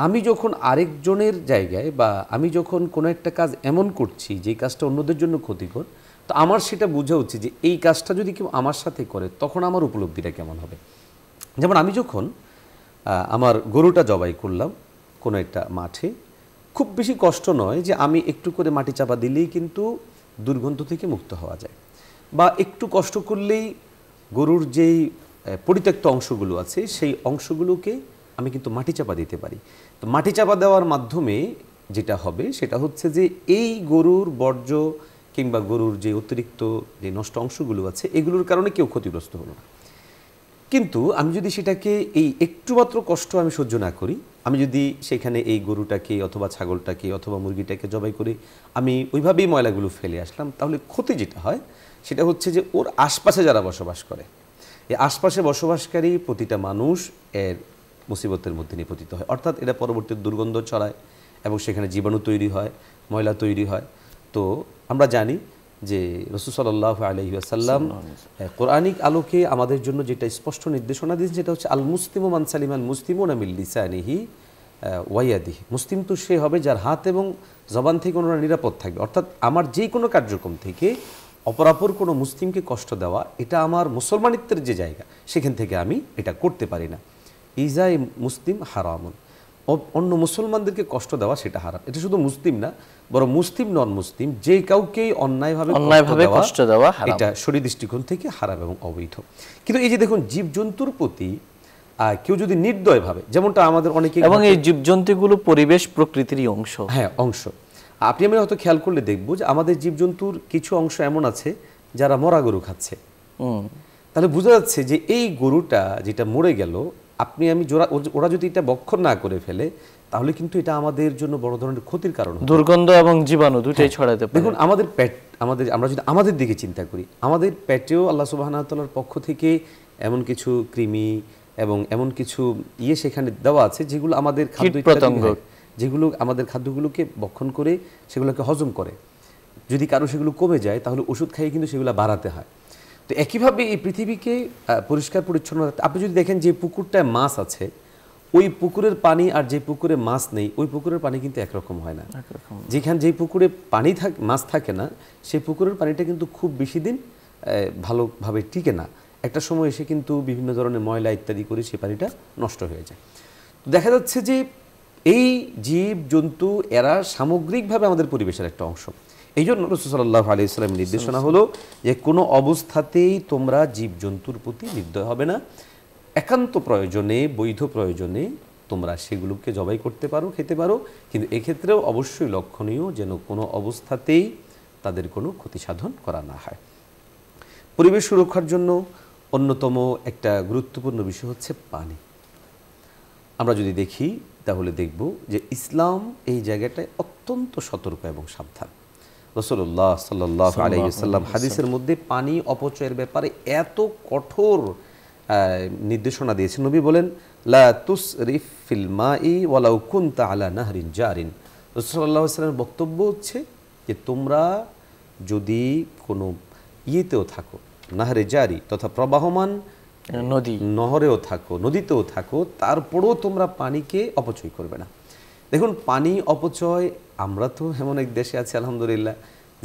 আমি যখন আরেকজনের জায়গায় বা আমি যখন কোনো একটা কাজ এমন করছি যে কাজটা অন্যদের জন্য ক্ষতিকর, তো আমার সেটা বোঝা উচিত যে এই কাজটা যদি কেউ আমার সাথে করে তখন আমার উপলব্ধিটা কেমন হবে। যেমন আমি যখন আমার গরুটা জবাই করলাম কোনো একটা মাঠে, খুব বেশি কষ্ট নয় যে আমি একটু করে মাটি চাপা দিলেই কিন্তু দুর্গন্ধ থেকে মুক্ত হওয়া যায়, বা একটু কষ্ট করলেই গরুর যেই পরিত্যক্ত অংশগুলো আছে সেই অংশগুলোকে আমি কিন্তু মাটি চাপা দিতে পারি। তো মাটি চাপা দেওয়ার মাধ্যমে যেটা হবে সেটা হচ্ছে যে এই গরুর বর্জ্য কিংবা গরুর যে অতিরিক্ত যে নষ্ট অংশগুলো আছে এগুলোর কারণে কেউ ক্ষতিগ্রস্ত হলো না। কিন্তু আমি যদি সেটাকে এই একটুমাত্র কষ্ট আমি সহ্য না করি, আমি যদি সেখানে এই গরুটাকে অথবা ছাগলটাকে অথবা মুরগিটাকে জবাই করে আমি ওইভাবেই ময়লাগুলো ফেলে আসলাম, তাহলে ক্ষতি যেটা হয় সেটা হচ্ছে যে ওর আশপাশে যারা বসবাস করে, এই আশপাশে বসবাসকারী প্রতিটা মানুষ এর মুসিবতের মধ্যে নিপতিত হয়। অর্থাৎ এটা পরবর্তী দুর্গন্ধ ছড়ায় এবং সেখানে জীবাণু তৈরি হয়, ময়লা তৈরি হয়। তো আমরা জানি যে রাসূল সাল্লাল্লাহু আলাইহি ওয়াসাল্লাম কোরআনিক আলোকে আমাদের জন্য যেটা স্পষ্ট নির্দেশনা দিয়েছেন সেটা হচ্ছে আল মুসলিমু মান সালিমাল মুসলিমুনা মিন লিসানিহি ওয়া ইয়াদিহি। মুসলিম তো সে হবে যার হাত এবং জবান থেকে ওনারা নিরাপদ থাকবে। অর্থাৎ আমার যে কোনো কার্যক্রম থেকে অপরাপর কোনো মুসলিমকে কষ্ট দেওয়া, এটা আমার মুসলমানিত্বের যে জায়গা সেখান থেকে আমি এটা করতে পারি না। ইজাই মুসলিম হারামুন, অন্য মুসলমানদেরকে কষ্ট দেওয়া সেটা হারাম। এটা শুধু মুসলিম না, বরং মুসলিম নন মুসলিম যে কাউকেই অন্যায়ভাবে কষ্ট দেওয়া এটা শরীর দৃষ্টিকোণ থেকে হারাম এবং অবৈধ। কিন্তু এই যে দেখুন জীবজন্তুর প্রতি কেউ যদি নির্দয়ভাবে, যেমনটা আমাদের অনেকে, এবং এই জীবজন্তুগুলো পরিবেশ প্রকৃতিরই অংশ, হ্যাঁ অংশ, আপনি আমি হয়তো খেয়াল করলে দেখবো যে আমাদের জীবজন্তুর কিছু অংশ এমন আছে যারা মরা গরু খাচ্ছে। তাহলে বোঝা যাচ্ছে যে এই গরুটা যেটা মরে গেল, আপনি আমি ওরা যদি এটা ভক্ষণ না করে ফেলে তাহলে কিন্তু এটা আমাদের জন্য বড় ধরনের ক্ষতির কারণ, দুর্গন্ধ এবং জীবাণু দুটোই ছড়াতে পারে। দেখুন আমাদের পেট, আমরা যদি আমাদের দিকে চিন্তা করি, আমাদের পেটেও আল্লাহ সুবহানাহু ওয়া তাআলার পক্ষ থেকে এমন কিছু কৃমি এবং এমন কিছু সেখানে দেওয়া আছে যেগুলো আমাদের যেগুলো আমাদের খাদ্যগুলোকে ভক্ষণ করে সেগুলোকে হজম করে। যদি কারো সেগুলো কমে যায় তাহলে ওষুধ খাইয়ে কিন্তু সেগুলো বাড়াতে হয়। তো একইভাবে এই পৃথিবীকে পরিষ্কার পরিচ্ছন্ন রাখতে, আপনি যদি দেখেন যে পুকুরটায় মাছ আছে, ওই পুকুরের পানি আর যে পুকুরে মাছ নেই ওই পুকুরের পানি কিন্তু একরকম হয় না। যেখানে যেই পুকুরে পানি মাছ থাকে না সেই পুকুরের পানিটা কিন্তু খুব বেশি দিন ভালোভাবে টিকে না। একটা সময় এসে কিন্তু বিভিন্ন ধরনের ময়লা ইত্যাদি করে সেই পানিটা নষ্ট হয়ে যায়। দেখা যাচ্ছে যে এই জীব জন্তু এরা সামগ্রিকভাবে আমাদের পরিবেশের একটা অংশ। এই জন্য রাসূল সাল্লাল্লাহু আলাইহি ওয়াসাল্লামের নির্দেশনা হলো যে কোনো অবস্থাতেই তোমরা জীবজন্তুর প্রতি নির্দয় হবে না। একান্ত প্রয়োজনে, বৈধ প্রয়োজনে তোমরা সেগুলোকে জবাই করতে পারো, খেতে পারো, কিন্তু এক্ষেত্রেও অবশ্যই লক্ষণীয় যেন কোনো অবস্থাতেই তাদের কোনো ক্ষতি সাধন করা না হয়। পরিবেশ সুরক্ষার জন্য অন্যতম একটা গুরুত্বপূর্ণ বিষয় হচ্ছে পানি। আমরা যদি দেখি তাহলে দেখব যে ইসলাম এই জায়গাটায় অত্যন্ত সতর্ক এবং সাবধান। রাসূলুল্লাহ সাল্লাল্লাহু আলাইহি ওয়াসাল্লাম হাদিসের মধ্যে পানি অপচয়ের ব্যাপারে এত কঠোর নির্দেশনা দিয়েছেন। নবী বলেন লা তুসরিফ ফিল মাই ওয়ালাউ কুনতা আলা নাহরিন জারিন। রাসূল সাল্লাল্লাহু আলাইহি ওয়াসাল্লামের বক্তব্য হচ্ছে যে তোমরা যদি কোনো ইয়েতেও থাকো, নাহরে জারি তথা প্রবাহমান নদী, নহরেও থাকো, নদীতেও থাকো, তারপরেও তোমরা পানিকে অপচয় করবে না। দেখুন পানি অপচয়, আমরা তো এমন এক দেশে আছি আলহামদুলিল্লাহ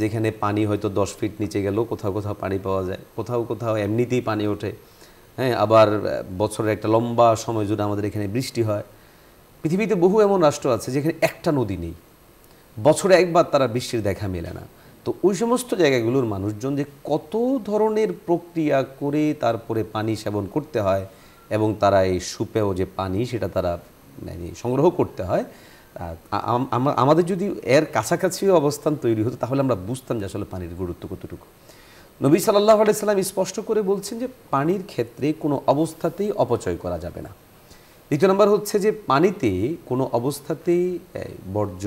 যেখানে পানি হয়তো 10 ফিট নিচে গেলেও কোথাও কোথাও পানি পাওয়া যায়, কোথাও কোথাও এমনিতেই পানি ওঠে। হ্যাঁ, আবার বছরের একটা লম্বা সময় জুড়ে আমাদের এখানে বৃষ্টি হয়। পৃথিবীতে বহু এমন রাষ্ট্র আছে যেখানে একটা নদী নেই, বছরে একবার তারা বৃষ্টির দেখা মেলে না। তো ওই সমস্ত জায়গাগুলোর মানুষজন যে কত ধরনের প্রক্রিয়া করে তারপরে পানি সেবন করতে হয় এবং তারা এই সুপেয় যে পানি সেটা তারা মানে সংগ্রহ করতে হয়, আমাদের যদি এর কাছাকাছিও অবস্থান তৈরি হতো তাহলে আমরা বুঝতাম যে আসলে পানির গুরুত্ব কতটুকু। নবী সাল্লাল্লাহু আলাইহি সাল্লাম স্পষ্ট করে বলছেন যে পানির ক্ষেত্রে কোনো অবস্থাতেই অপচয় করা যাবে না। দ্বিতীয় নম্বর হচ্ছে যে পানিতে কোনো অবস্থাতেই বর্জ্য,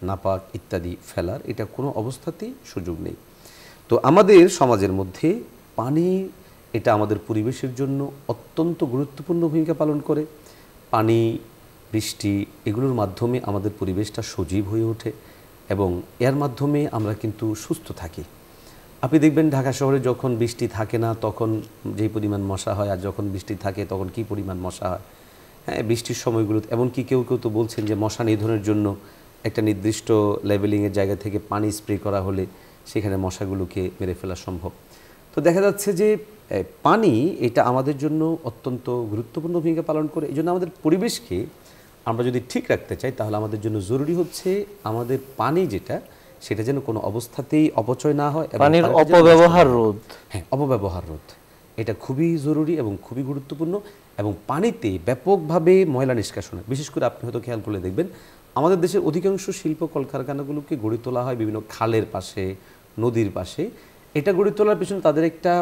নাপাক ইত্যাদি ফেলার এটা কোনো অবস্থাতেই সুযোগ নেই। তো আমাদের সমাজের মধ্যে পানি এটা আমাদের পরিবেশের জন্য অত্যন্ত গুরুত্বপূর্ণ ভূমিকা পালন করে। পানি, বৃষ্টি এগুলোর মাধ্যমে আমাদের পরিবেশটা সজীব হয়ে ওঠে এবং এর মাধ্যমে আমরা কিন্তু সুস্থ থাকি। আপনি দেখবেন ঢাকা শহরে যখন বৃষ্টি থাকে না তখন যেই পরিমাণ মশা হয়, আর যখন বৃষ্টি থাকে তখন কী পরিমাণ মশা হয়। হ্যাঁ, বৃষ্টির সময়গুলোতে এমনকি কেউ কেউ তো বলছেন যে মশা নিধনের জন্য একটা নির্দিষ্ট লেভেলিংয়ের জায়গা থেকে পানি স্প্রে করা হলে সেখানে মশাগুলোকে মেরে ফেলা সম্ভব। তো দেখা যাচ্ছে যে পানি এটা আমাদের জন্য অত্যন্ত গুরুত্বপূর্ণ ভূমিকা পালন করে। এই জন্য আমাদের পরিবেশকে আমরা যদি ঠিক রাখতে চাই তাহলে আমাদের জন্য জরুরি হচ্ছে আমাদের পানি যেটা সেটা যেন কোনো অবস্থাতেই অপচয় না হয়, পানির অপব্যবহার রোধ। হ্যাঁ, অপব্যবহার রোধ এটা খুবই জরুরি এবং খুবই গুরুত্বপূর্ণ। এবং পানিতে ব্যাপকভাবে ময়লা নিষ্কাশন, বিশেষ করে আপনি হয়তো খেয়াল করলে দেখবেন আমাদের দেশের অধিকাংশ শিল্প কলকারখানাগুলোকে গড়ে তোলা হয় বিভিন্ন খালের পাশে, নদীর পাশে। এটা গড়ে তোলার পিছনে তাদের একটা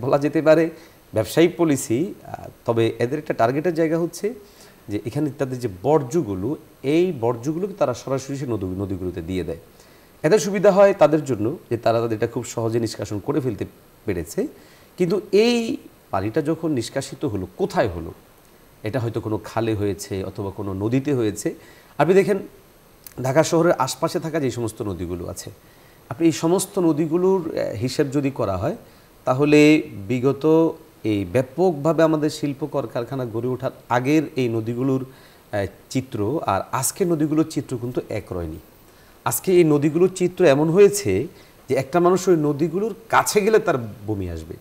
বলা যেতে পারে ব্যবসায়িক পলিসি, তবে এদের একটা টার্গেটের জায়গা হচ্ছে যে এখানে তাদের যে বর্জ্যগুলো, এই বর্জ্যগুলোকে তারা সরাসরি সে নদীগুলোতে দিয়ে দেয়। এদের সুবিধা হয় তাদের জন্য যে তারা এটা খুব সহজে নিষ্কাশন করে ফেলতে পেরেছে। কিন্তু এই পানিটা যখন নিষ্কাশিত হলো, কোথায় হলো? এটা হয়তো কোনো খালে হয়েছে অথবা কোনো নদীতে হয়েছে। আপনি দেখেন ঢাকা শহরের আশপাশে থাকা যে সমস্ত নদীগুলো আছে, আপনি এই সমস্ত নদীগুলোর হিসেব যদি করা হয় তাহলে বিগত এই ব্যাপকভাবে আমাদের শিল্প কলকারখানা গড়ে ওঠার আগের এই নদীগুলোর চিত্র আর আজকের নদীগুলোর চিত্র কিন্তু এক রয়নি। আজকে এই নদীগুলোর চিত্র এমন হয়েছে যে একটা মানুষ ওই নদীগুলোর কাছে গেলে তার বমি আসবে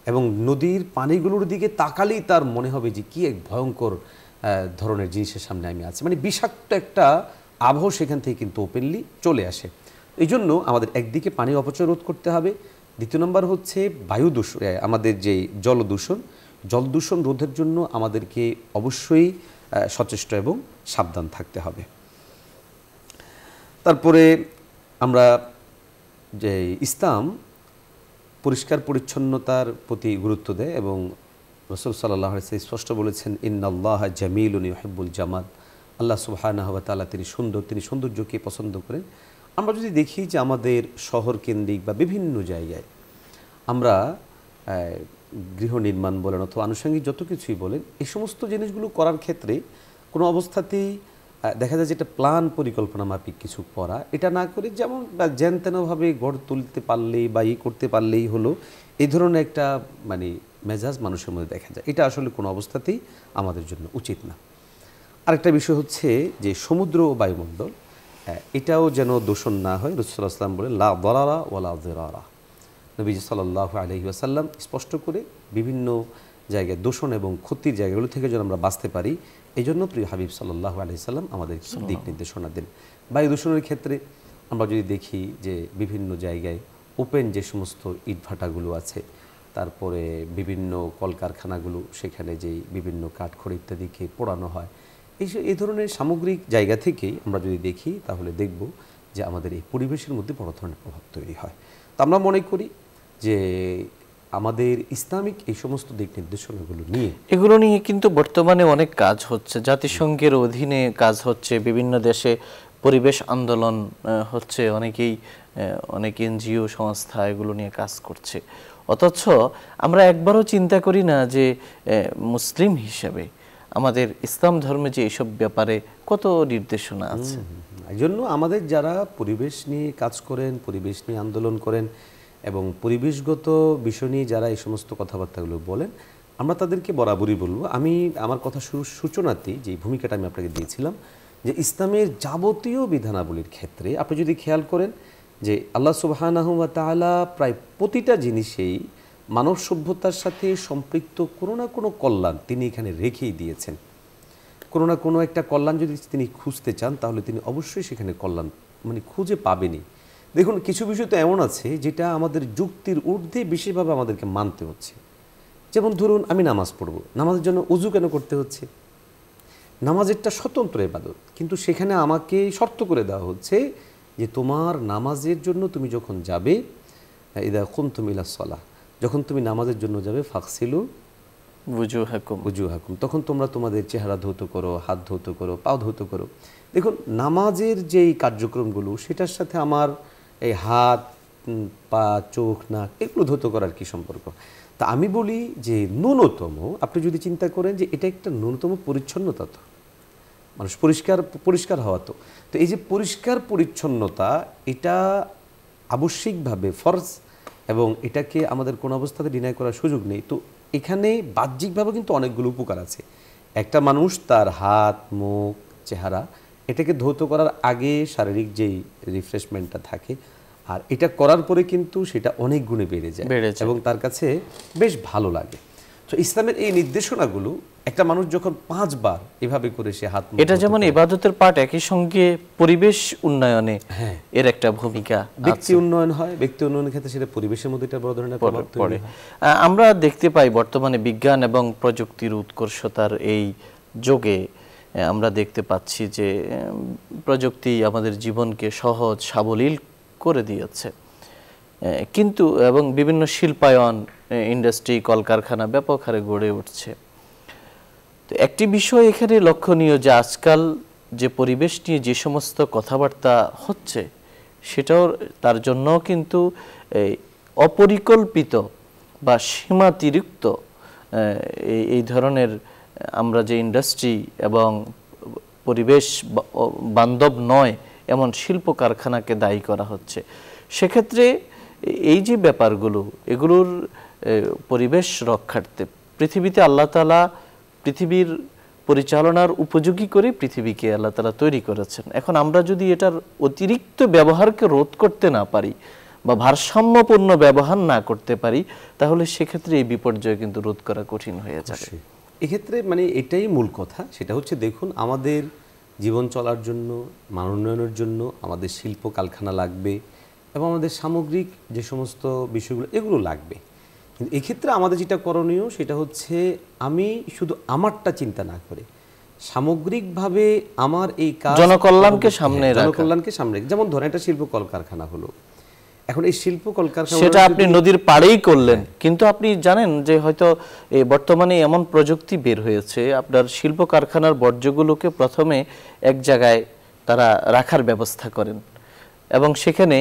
এবং নদীর পানিগুলোর দিকে তাকালেই তার মনে হবে যে কি এক ভয়ঙ্কর ধরনের জিনিসের সামনে আমি আছি। মানে বিষাক্ত একটা আবহাওয়া সেখান থেকে কিন্তু ওপেনলি চলে আসে। এই জন্য আমাদের একদিকে পানি অপচয় রোধ করতে হবে, দ্বিতীয় নম্বর হচ্ছে বায়ু দূষণ, আমাদের যে জল দূষণ রোধের জন্য আমাদেরকে অবশ্যই সচেষ্ট এবং সাবধান থাকতে হবে। তারপরে আমরা যে ইসলাম পরিষ্কার পরিচ্ছন্নতার প্রতি গুরুত্ব দেয় এবং রাসূল সাল্লাল্লাহু আলাইহি ওয়াসাল্লাম স্পষ্ট বলেছেন, ইন্নাল্লাহা জামিলুন ইউহিব্বুল জামাল। আল্লাহ সুবহানাহু ওয়া তাআলা তিনি সুন্দর, তিনি সৌন্দর্যকে পছন্দ করেন। আমরা যদি দেখি যে আমাদের শহর কেন্দ্রিক বা বিভিন্ন জায়গায় আমরা গৃহ নির্মাণ বলেন অথবা আনুষঙ্গিক যত কিছুই বলেন, এই সমস্ত জিনিসগুলো করার ক্ষেত্রে কোনো অবস্থাতেই দেখা যায় যে এটা প্ল্যান পরিকল্পনা মাফিক কিছু করা, এটা না করে যেমন যেন তেনভাবে গড় তুলতে পারলেই বা করতে পারলেই হলো, এই ধরনের একটা মানে মেজাজ মানুষের মধ্যে দেখা যায়। এটা আসলে কোনো অবস্থাতেই আমাদের জন্য উচিত না। আরেকটা বিষয় হচ্ছে যে সমুদ্র ও বায়ুমণ্ডল, এটাও যেন দূষণ না হয়। রাসূলুল্লাহ সাল্লাল্লাহু আলাইহি ওয়াসাল্লাম বলেন, লা দারারা ওয়ালা দিরারা। নবীজি সাল্লাল্লাহু আলাইহি ওয়াসাল্লাম স্পষ্ট করে বিভিন্ন জায়গায় দূষণ এবং ক্ষতির জায়গাগুলো থেকে যেন আমরা বাঁচতে পারি, এই জন্য প্রিয় হাবিব সাল্লাল্লাহু আলাইহি ওয়াসাল্লাম আমাদের দিক নির্দেশনা দেন। বায়ু দূষণের ক্ষেত্রে আমরা যদি দেখি যে বিভিন্ন জায়গায় ওপেন যে সমস্ত ইটভাটাগুলো আছে, তারপরে বিভিন্ন কলকারখানাগুলো, সেখানে যেই বিভিন্ন কাঠখড় ইত্যাদিকে পোড়ানো হয়, এই ধরনের সামগ্রিক জায়গা থেকেই আমরা যদি দেখি তাহলে দেখব যে আমাদের এই পরিবেশের মধ্যে বড় ধরনের প্রভাব তৈরি হয়। তা আমরা মনে করি যে আমাদের ইসলামিক এই সমস্ত দিক নির্দেশনাগুলো নিয়ে এগুলো নিয়ে কিন্তু বর্তমানে অনেক কাজ হচ্ছে, জাতিসংঘের অধীনে কাজ হচ্ছে, বিভিন্ন দেশে পরিবেশ আন্দোলন হচ্ছে, অনেক এনজিও সংস্থা এগুলো নিয়ে কাজ করছে। অথচ আমরা একবারও চিন্তা করি না যে মুসলিম হিসেবে আমাদের ইসলাম ধর্মে যে এইসব ব্যাপারে কত নির্দেশনা আছে। এই জন্য আমাদের যারা পরিবেশ নিয়ে কাজ করেন, পরিবেশ নিয়ে আন্দোলন করেন এবং পরিবেশগত বিষয় নিয়ে যারা এই সমস্ত কথাবার্তাগুলো বলেন, আমরা তাদেরকে বরাবরই বলবো। আমি আমার কথা সূচনাতেই যে ভূমিকাটা আমি আপনাকে দিয়েছিলাম যে ইসলামের যাবতীয় বিধানাবলীর ক্ষেত্রে আপনি যদি খেয়াল করেন যে আল্লাহ সুবহানাহু ওয়া তাআলা প্রায় প্রতিটা জিনিসেই মানব সভ্যতার সাথে সম্পৃক্ত কোনো না কোনো কল্যাণ তিনি এখানে রেখেই দিয়েছেন। কোনো না কোনো একটা কল্যাণ যদি তিনি খুঁজতে চান তাহলে তিনি অবশ্যই সেখানে কল্যাণ মানে খুঁজে পাবেনই। দেখুন, কিছু বিষয় তো এমন আছে যেটা আমাদের যুক্তির ঊর্ধ্বে বিশেষভাবে আমাদেরকে মানতে হচ্ছে। যেমন ধরুন, আমি নামাজ পড়ব, নামাজের জন্য উযু কেন করতে হচ্ছে? নামাজ একটা স্বতন্ত্র ইবাদত, কিন্তু সেখানে আমাকে শর্ত করে দেওয়া হচ্ছে যে তোমার নামাজের জন্য তুমি যখন যাবে, ইদা কুনতুম ইলাস সালাহ, যখন তুমি নামাজের জন্য যাবে, ফাগসিলু উজুহাকুম, তখন তোমরা তোমাদের চেহারা ধৌত করো, হাত ধৌত করো, পাও ধৌত করো। দেখুন, নামাজের যেই কার্যক্রমগুলো সেটার সাথে আমার এই হাত, পা, চোখ, নাক এগুলো ধৌত করার কি সম্পর্ক? তা আমি বলি যে ন্যূনতম আপনি যদি চিন্তা করেন যে এটা একটা ন্যূনতম পরিচ্ছন্নতা, তো মানুষ পরিষ্কার হওয়া, তো এই যে পরিষ্কার পরিচ্ছন্নতা এটা আবশ্যিকভাবে ফরজ এবং এটাকে আমাদের কোনো অবস্থাতে ডিনাই করার সুযোগ নেই। তো এখানে বাহ্যিকভাবে কিন্তু অনেকগুলো উপকার আছে। একটা মানুষ তার হাত, মুখ, চেহারা এটাকে ধৌত করার আগে শারীরিক যেই রিফ্রেশমেন্টটা থাকে, আর এটা করার পরে কিন্তু সেটা অনেক গুণে বেড়ে যায় এবং তার কাছে বেশ ভালো লাগে। তো ইসলামের এই নির্দেশনাগুলো একটা মানুষ যখন 5 বার এভাবে করে সে হাত, এটা যেমন ইবাদতের পার্ট, একই সঙ্গে পরিবেশ উন্নয়নে এর একটা ভূমিকা, ব্যক্তি উন্নয়ন হয়, ব্যক্তি উন্নয়নের ক্ষেত্রে সেটা পরিবেশের মধ্যে একটা বড় ধরনের প্রভাব পড়ে। আমরা দেখতে পাই বর্তমানে বিজ্ঞান এবং প্রযুক্তির উৎকর্ষতার এই যুগে আমরা দেখতে পাচ্ছি যে প্রযুক্তি আমাদের জীবনকে সহজ সাবলীল করে দিয়েছে, কিন্তু এবং বিভিন্ন শিল্পায়ন, ইন্ডাস্ট্রি, কলকারখানা ব্যাপক হারে গড়ে উঠছে। তো একটি বিষয় এখানে লক্ষণীয় যে আজকাল যে পরিবেশ নিয়ে যে সমস্ত কথাবার্তা হচ্ছে সেটাও তার জন্য কিন্তু অপরিকল্পিত বা সীমাতিরিক্ত এই ধরনের আমরা যে ইন্ডাস্ট্রি এবং পরিবেশ বান্ধব নয় এমন শিল্প কারখানাকে দায়ী করা হচ্ছে। সেক্ষেত্রে এই যে ব্যাপারগুলো, এগুলোর পরিবেশ রক্ষার্থে পৃথিবীতে আল্লাহ তাআলা পৃথিবীর পরিচালনার উপযোগী করে পৃথিবীকে আল্লাহ তাআলা তৈরি করেছেন। এখন আমরা যদি এটার অতিরিক্ত ব্যবহারকে রোধ করতে না পারি বা ভারসাম্যপূর্ণ ব্যবহার না করতে পারি, তাহলে সেক্ষেত্রে এই বিপর্যয় কিন্তু রোধ করা কঠিন হয়ে যাবে। এক্ষেত্রে মানে এটাই মূল কথা, সেটা হচ্ছে দেখুন আমাদের জীবন চলার জন্য, মান উন্নয়নের জন্য আমাদের শিল্প কারখানা লাগবে এবং আমাদের সামগ্রিক যে সমস্ত বিষয়গুলো এগুলো লাগবে। কিন্তু এক্ষেত্রে আমাদের যেটা করণীয় সেটা হচ্ছে আমি শুধু আমারটা চিন্তা না করে সামগ্রিকভাবে আমার এই কাজ জনকল্যাণকে সামনে রাখা। যেমন ধরেন একটা শিল্প কলকারখানা হলো, এখন এই শিল্প কলকারখানা সেটা আপনি নদীর পাড়েই করলেন, কিন্তু আপনি জানেন যে হয়তো বর্তমানে এমন প্রযুক্তি বের হয়েছে, আপনার শিল্প কারখানার বর্জ্যগুলোকে প্রথমে এক জায়গায় তারা রাখার ব্যবস্থা করেন এবং সেখানে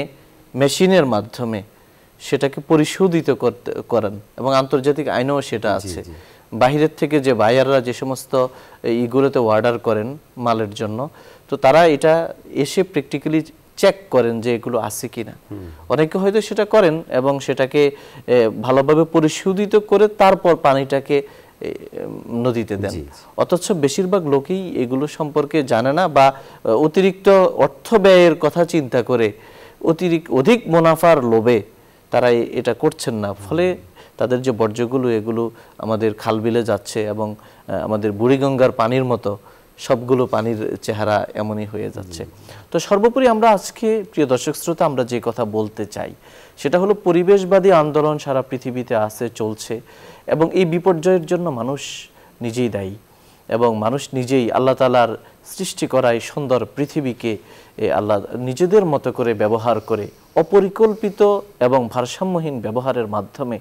মেশিনের মাধ্যমে সেটাকে পরিশোধিত করেন এবং আন্তর্জাতিক আইনেও সেটা আছে। বাহিরের থেকে যে বায়াররা যে সমস্ত ইগুলোতে অর্ডার করেন মালের জন্য, তো তারা এটা এসে প্র্যাকটিক্যালি চেক করেন যে এগুলো আছে কিনা। অনেকে হয়তো সেটা করেন এবং সেটাকে ভালোভাবে পরিশোধিত করে তারপর পানিটাকে নদীতে দেন, অথচ বেশিরভাগ লোকই এগুলো সম্পর্কে জানে না বা অতিরিক্ত অর্থ ব্যয়ের কথা চিন্তা করে অধিক মুনাফার লোভে তারা এটা করছেন না। ফলে তাদের যে বর্জ্যগুলো এগুলো আমাদের খালবিলে যাচ্ছে এবং আমাদের বুড়িগঙ্গার পানির মতো সবগুলো পানির চেহারা এমনই হয়ে যাচ্ছে। তো সর্বোপরি আমরা আজকে প্রিয় দর্শক শ্রোতা আমরা যে কথা বলতে চাই সেটা হলো পরিবেশবাদী আন্দোলন সারা পৃথিবীতে আছে, চলছে এবং এই বিপর্যয়ের জন্য মানুষ নিজেই দায়ী এবং মানুষ নিজেই আল্লাহ তাআলার সৃষ্টি করা এই সুন্দর পৃথিবীকে আল্লাহ নিজেদের মতো করে ব্যবহার করে অপরিকল্পিত এবং ভারসাম্যহীন ব্যবহারের মাধ্যমে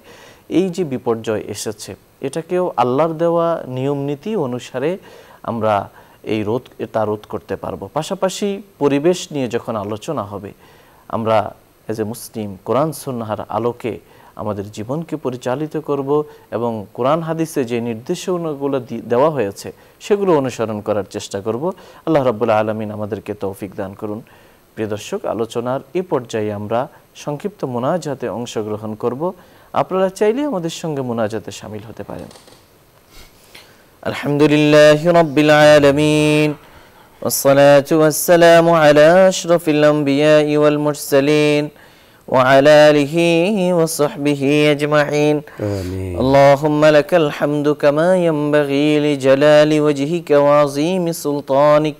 এই যে বিপর্যয় এসেছে এটাকেও আল্লাহর দেওয়া নিয়ম নীতি অনুসারে আমরা তা রোধ করতে পারবো। পাশাপাশি পরিবেশ নিয়ে যখন আলোচনা হবে আমরা এজ এ মুসলিম কোরআন সুন্নাহর আলোকে আমাদের জীবনকে পরিচালিত করব এবং কোরআন হাদিসে যে নির্দেশনাগুলো দেওয়া হয়েছে সেগুলো অনুসরণ করার চেষ্টা করব। আল্লাহ রাব্বুল আলামিন আমাদেরকে তৌফিক দান করুন। প্রিয় দর্শক, আলোচনার এই পর্যায়ে আমরা সংক্ষিপ্ত মুনাজাতে অংশগ্রহণ করব। আপনারা চাইলে আমাদের সঙ্গে মুনাজাতে শামিল হতে পারেন। আলহামদুলিল্লাহি রাব্বিল আলামিন والصلاة والسلام على أشرف الأنبياء والمرسلين وعلى آله وصحبه أجمعين آمين. اللهم لك الحمد كما ينبغي لجلال وجهك وعظيم سلطانك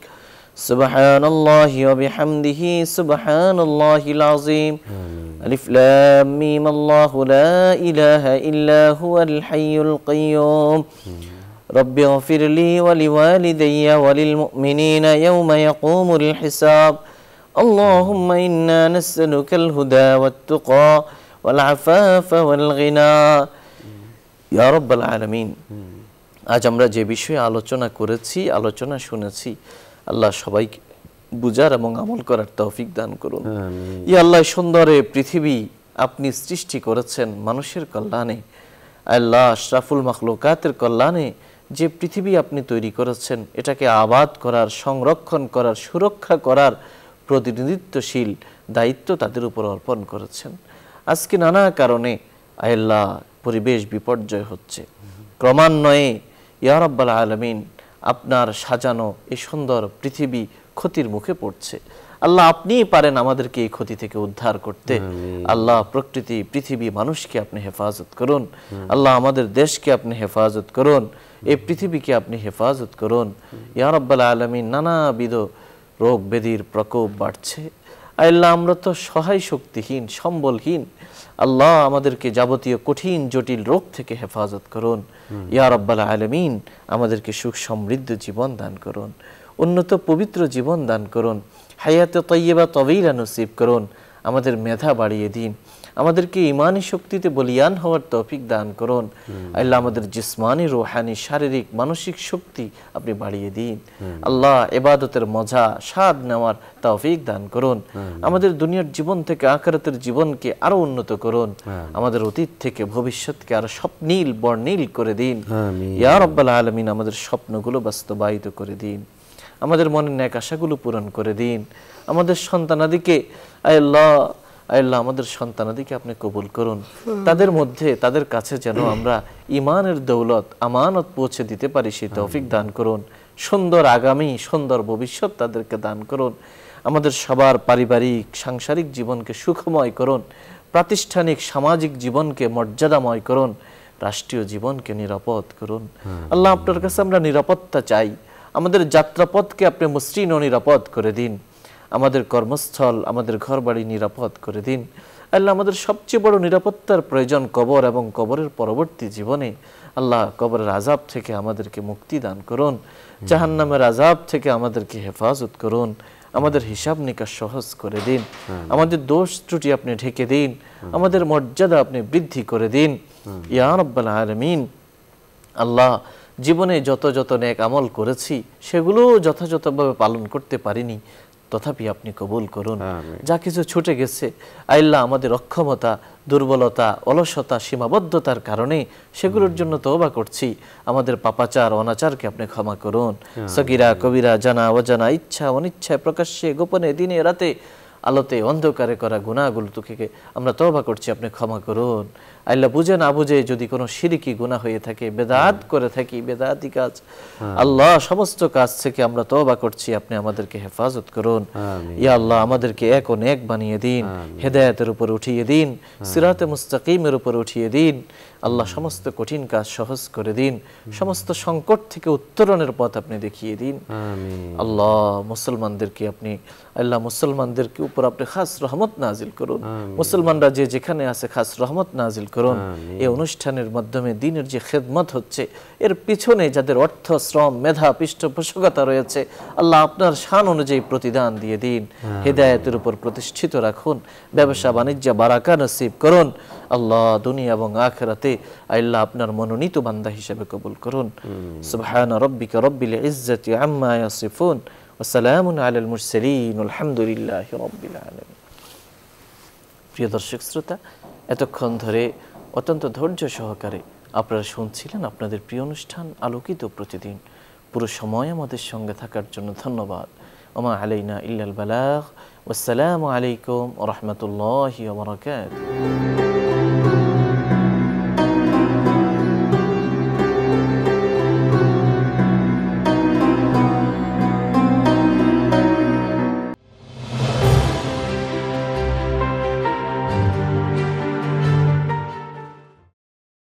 سبحان الله وبحمده سبحان الله العظيم ألف لام ميم الله لا إله إلا هو الحي القيوم رب اغفر لي ولوالدي وللمؤمنين يوم يقوم الحساب اللهم إنا نسألك الهدى والتقى والعفاف والغنى يا رب العالمين। আজ আমরা যে বিষয়ে আলোচনা করেছি, আলোচনা শুনেছি, আল্লাহ সবাইকে বুঝার এবং আমল করার তৌফিক দান করুন। ইয়া আল্লাহ, সুন্দর পৃথিবী আপনি সৃষ্টি করেছেন মানুষের কল্যাণে। আল্লাহ, আশরাফুল মাখলুকাতের কল্যাণে যে পৃথিবী আপনি তৈরি করেছেন এটাকে আবাদ করার, সংরক্ষণ করার, সুরক্ষা করার প্রতিনিধিত্বশীল দায়িত্ব তাদের উপর অর্পণ করেছেন। আজকে নানা কারণে আল্লাহ পরিবেশ বিপর্যয় হচ্ছে ক্রমান্বয়ে। ইয়া রাব্বাল আলামিন, আপনার সাজানো এই সুন্দর পৃথিবী ক্ষতির মুখে পড়ছে। আল্লাহ আপনিই পারেন আমাদেরকে এই ক্ষতি থেকে উদ্ধার করতে। আল্লাহ প্রকৃতি, পৃথিবী, মানুষকে আপনি হেফাজত করুন। আল্লাহ আমাদের দেশকে আপনি হেফাজত করুন, এই পৃথিবীকে আপনি হেফাজত করুন। ইয়া রাব্বাল আলামিন, নানাবিধ রোগ ব্যাধির প্রকোপ বাড়ছে। আল্লাহ আমরা তো সহায় শক্তিহীন, সম্বলহীন। আল্লাহ আমাদেরকে যাবতীয় কঠিন জটিল রোগ থেকে হেফাজত করুন। ইয়া রাব্বাল আলামিন, আমাদেরকে সুখ সমৃদ্ধ জীবন দান করুন, উন্নত পবিত্র জীবন দান করুন, হায়াতে তয়্যিবা তওয়িলা নসিব করুন। আমাদের মেধা বাড়িয়ে দিন, আমাদেরকে ইমানি শক্তিতে বলিয়ান হওয়ার তৌফিক দান করুন। আল্লাহ আমাদের জিসমানি, রূহানি, শারীরিক, মানসিক শক্তি আপনি বাড়িয়ে দিন। আল্লাহ ইবাদতের মজা, স্বাদ নেওয়ার তৌফিক দান করুন। আমাদের দুনিয়ার জীবন থেকে আখিরাতের জীবনকে আরো উন্নত করুন। আমাদের অতীত থেকে ভবিষ্যৎকে আরো স্বপ্নীল বর্ণিল করে দিন। ইয়া রাব্বাল আলামিন, আমাদের স্বপ্নগুলো বাস্তবায়িত করে দিন, আমাদের মনের ন্যাক আশাগুলো পূরণ করে দিন। আমাদের সন্তানাদিকে আল্লাহ আমাদের সন্তানাদিকে আপনি কবুল করুন। তাদের মধ্যে, তাদের কাছে যেন আমরা ইমানের দৌলত, আমানত পৌঁছে দিতে পারি, সেই তৌফিক দান করুন। সুন্দর আগামী, সুন্দর ভবিষ্যৎ তাদেরকে দান করুন। আমাদের সবার পারিবারিক, সাংসারিক জীবনকে সুখময় করুন, প্রাতিষ্ঠানিক, সামাজিক জীবনকে মর্যাদাময় করুন, রাষ্ট্রীয় জীবনকে নিরাপদ করুন। আল্লাহ আপনার কাছে আমরা নিরাপত্তা চাই। আমাদের যাত্রাপথকে আপনি মসৃণ ও নিরাপদ করে দিন। আমাদের কর্মস্থল, আমাদের ঘরবাড়ি নিরাপদ করে দিন। আল্লাহ আমাদের সবচেয়ে বড় নিরাপত্তার প্রয়োজন কবর এবং কবরের পরবর্তী জীবনে। আল্লাহ কবরের আযাব থেকে আমাদেরকে মুক্তি দান করুন, জাহান্নামের আযাব থেকে আমাদেরকে হেফাজত করুন। আমাদের হিসাব নিকাশ সহজ করে দিন, আমাদের দোষ ত্রুটি আপনি ঢেকে দিন, আমাদের মর্যাদা আপনি বৃদ্ধি করে দিন। ইয়া রাব্বাল আলামিন, আল্লাহ জীবনে যত যত নেক আমল করেছি সেগুলো যথাযথভাবে পালন করতে পারিনি, তথাপি আপনি কবুল করুন। যা কিছু ছুটে গেছে আল্লাহ আমাদের অক্ষমতা, দুর্বলতা, অলসতা, সীমাবদ্ধতার কারণে সেগুলোর জন্য তওবা করছি। আমাদের পাপাচার, অনাচারকে আপনি ক্ষমা করুন। সগীরা কবিরা, জানা অজানা, ইচ্ছা অনিচ্ছায়, প্রকাশ্যে গোপনে, দিনে রাতে, আলোতে অন্ধকারে করা গুনাহগুলো থেকে আমরা তওবা করছি, আপনি ক্ষমা করুন। আল্লাহ বুঝে না বুঝে যদি কোনো শিরকি গুনাহ হয়ে থাকে, বেদাত করে থাকি, বেদাতি কাজ, আল্লাহ সমস্ত কাজ থেকে আমরা তওবা করছি, আপনি আমাদেরকে হেফাজত করুন। ইয়া আল্লাহ আমাদেরকে এক ও নেক বানিয়ে দিন, হেদায়েতের উপর উঠিয়ে দিন, সিরাতে মুস্তাকিমের উপর উঠিয়ে দিন। আল্লাহ সমস্ত কঠিন কাজ সহজ করে দিন, সমস্ত সংকট থেকে উত্তরণের পথ আপনি দেখিয়ে দিন। আল্লাহ মুসলমানদেরকে আপনি, আল্লাহ মুসলমানদেরকে উপর আপনি খাস রহমত নাজিল করুন। মুসলমানরা যে যেখানে আছে খাস রহমত নাজিল করুন। এই অনুষ্ঠানের মাধ্যমে দ্বীনের যে খেদমত হচ্ছে, এর পিছনে যাদের অর্থ, শ্রম, মেধা, পৃষ্ঠপোষকতা রয়েছে, আল্লাহ আপনার শান অনুযায়ী প্রতিদান দিয়ে দিন। হেদায়েতের উপর প্রতিষ্ঠিত রাখুন, ব্যবসা বাণিজ্য বারাকা নসিব করুন। আল্লাহ দুনিয়া এবং আখিরাতে আল্লাহ আপনার মনোনীত বান্দা হিসেবে কবুল করুন। সুবহান রাব্বিকা রাব্বিল ইজ্জাতি আম্মা ইয়াসিফুন ওয়া সালামুন আলাল মুরসালিন আলহামদুলিল্লাহি রাব্বিল আলামিন। প্রিয় দর্শক শ্রোতা, এতক্ষণ ধরে অত্যন্ত ধৈর্য সহকারে আপনারা শুনছিলেন আপনাদের প্রিয় অনুষ্ঠান আলোকিত প্রতিদিন। পুরো সময় আমাদের সঙ্গে থাকার জন্য ধন্যবাদ। ওমা আলাইনা ইল্লাল বালাগ। ওয়াসসালামু আলাইকুম ওয়া রাহমাতুল্লাহি ওয়া বারাকাতুহু।